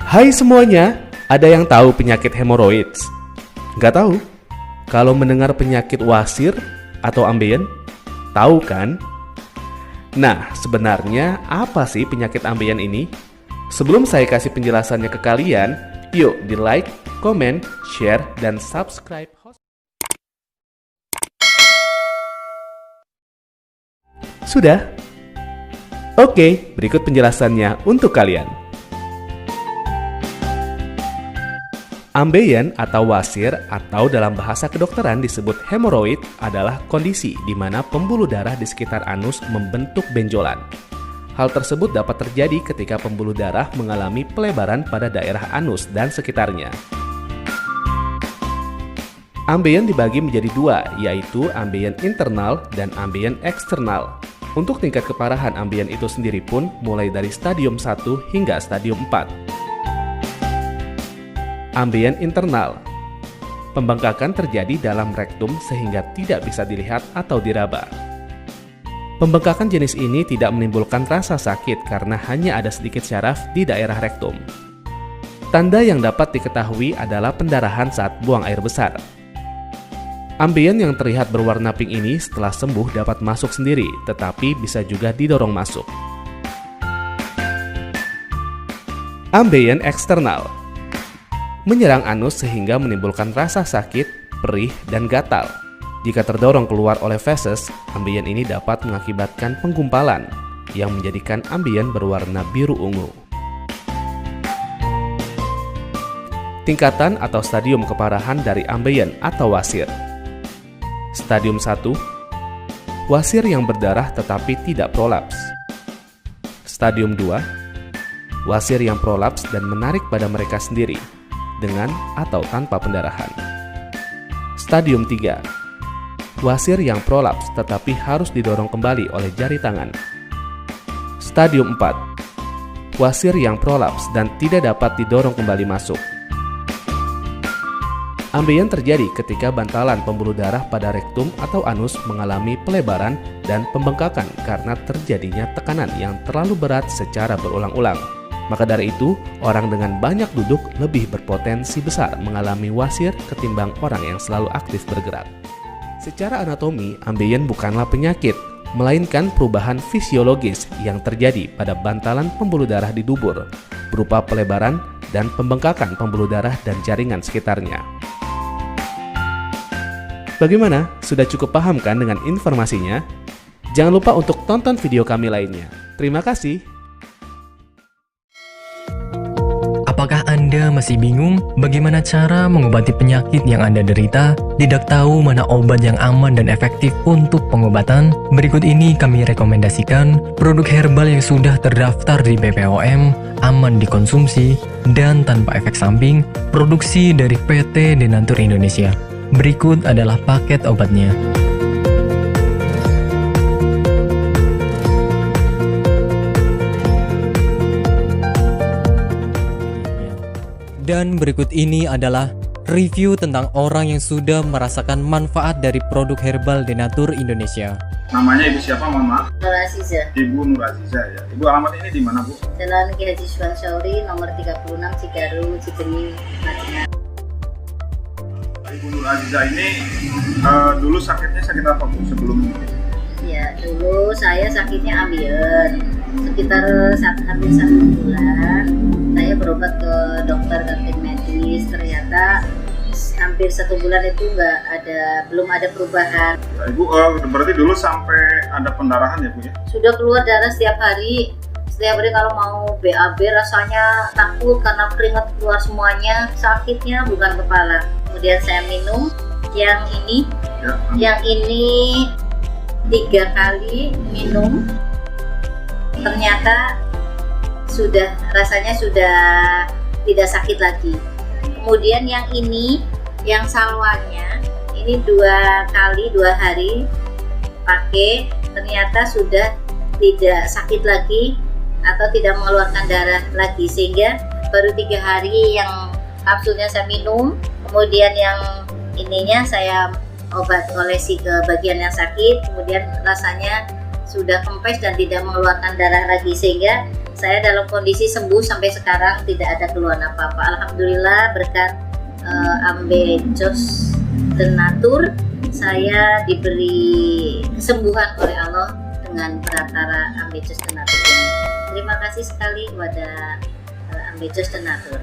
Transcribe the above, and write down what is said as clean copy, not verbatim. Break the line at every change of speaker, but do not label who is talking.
Hai semuanya, ada yang tahu penyakit hemoroids? Nggak tahu? Kalau mendengar penyakit wasir atau ambeien, tahu kan? Nah, sebenarnya apa sih penyakit ambeien ini? Sebelum saya kasih penjelasannya ke kalian, yuk di like, komen, share, dan subscribe. Sudah? Oke, berikut penjelasannya untuk kalian. Ambeien atau wasir atau dalam bahasa kedokteran disebut hemoroid adalah kondisi di mana pembuluh darah di sekitar anus membentuk benjolan. Hal tersebut dapat terjadi ketika pembuluh darah mengalami pelebaran pada daerah anus dan sekitarnya. Ambeien dibagi menjadi dua, yaitu ambeien internal dan ambeien eksternal. Untuk tingkat keparahan ambeien itu sendiri pun mulai dari stadium 1 hingga stadium 4. Ambeien internal. Pembengkakan terjadi dalam rektum sehingga tidak bisa dilihat atau diraba. Pembengkakan jenis ini tidak menimbulkan rasa sakit karena hanya ada sedikit syaraf di daerah rektum. Tanda yang dapat diketahui adalah pendarahan saat buang air besar. Ambeien yang terlihat berwarna pink ini setelah sembuh dapat masuk sendiri, tetapi bisa juga didorong masuk. Ambeien eksternal. Menyerang anus sehingga menimbulkan rasa sakit, perih, dan gatal. Jika terdorong keluar oleh feses, ambeien ini dapat mengakibatkan penggumpalan yang menjadikan ambeien berwarna biru ungu. Tingkatan atau stadium keparahan dari ambeien atau wasir. Stadium 1, wasir yang berdarah tetapi tidak prolaps. Stadium 2, wasir yang prolaps dan menarik pada mereka sendiri, dengan atau tanpa pendarahan. Stadium 3, wasir yang prolaps tetapi harus didorong kembali oleh jari tangan. Stadium 4, wasir yang prolaps dan tidak dapat didorong kembali masuk. Ambeien terjadi ketika bantalan pembuluh darah pada rektum atau anus mengalami pelebaran dan pembengkakan karena terjadinya tekanan yang terlalu berat secara berulang-ulang. Maka dari itu, orang dengan banyak duduk lebih berpotensi besar mengalami wasir ketimbang orang yang selalu aktif bergerak. Secara anatomi, ambeien bukanlah penyakit, melainkan perubahan fisiologis yang terjadi pada bantalan pembuluh darah di dubur, berupa pelebaran dan pembengkakan pembuluh darah dan jaringan sekitarnya. Bagaimana? Sudah cukup paham kan dengan informasinya? Jangan lupa untuk tonton video kami lainnya. Terima kasih.
Apakah Anda masih bingung bagaimana cara mengobati penyakit yang Anda derita? Tidak tahu mana obat yang aman dan efektif untuk pengobatan? Berikut ini kami rekomendasikan produk herbal yang sudah terdaftar di BPOM, aman dikonsumsi, dan tanpa efek samping, produksi dari PT Denatur Indonesia. Berikut adalah paket obatnya. Dan berikut ini adalah review tentang orang yang sudah merasakan manfaat dari produk herbal Denatur Indonesia.
Namanya Ibu siapa, mohon maaf?
Nur Aziza.
Ibu Nur Aziza ya. Ibu alamat ini di mana, Bu?
Jalan Ki Haji Suwan Sauri, nomor 36, Cigaru, Cibenyi, Madinah.
Ibu Nur Aziza ini dulu sakitnya sakit apa, Bu, sebelum ini?
Ya, dulu saya sakitnya ambeien. Sekitar hampir 1 bulan, saya berobat ke dokter kantin medis. Ternyata hampir 1 bulan itu belum ada perubahan.
Ya, Ibu berarti dulu sampai ada pendarahan ya, Bu ya?
Sudah keluar darah setiap hari. Setiap hari kalau mau BAB rasanya takut karena keringat keluar semuanya. Sakitnya bukan kepala. Kemudian saya minum yang ini, yang ini 3 kali minum. Ternyata rasanya sudah tidak sakit lagi. Kemudian yang ini, yang salwanya, ini 2 kali 2 hari pakai, ternyata sudah tidak sakit lagi atau tidak mengeluarkan darah lagi, sehingga baru 3 hari yang kapsulnya saya minum, kemudian yang ininya saya olesi ke bagian yang sakit, kemudian rasanya sudah kempes dan tidak mengeluarkan darah lagi, sehingga saya dalam kondisi sembuh sampai sekarang, tidak ada keluhan apa-apa. Alhamdulillah berkat Ambejos Tenatur, saya diberi kesembuhan oleh Allah dengan perantara Ambejos Tenatur ini. Terima kasih sekali kepada Ambejos Tenatur.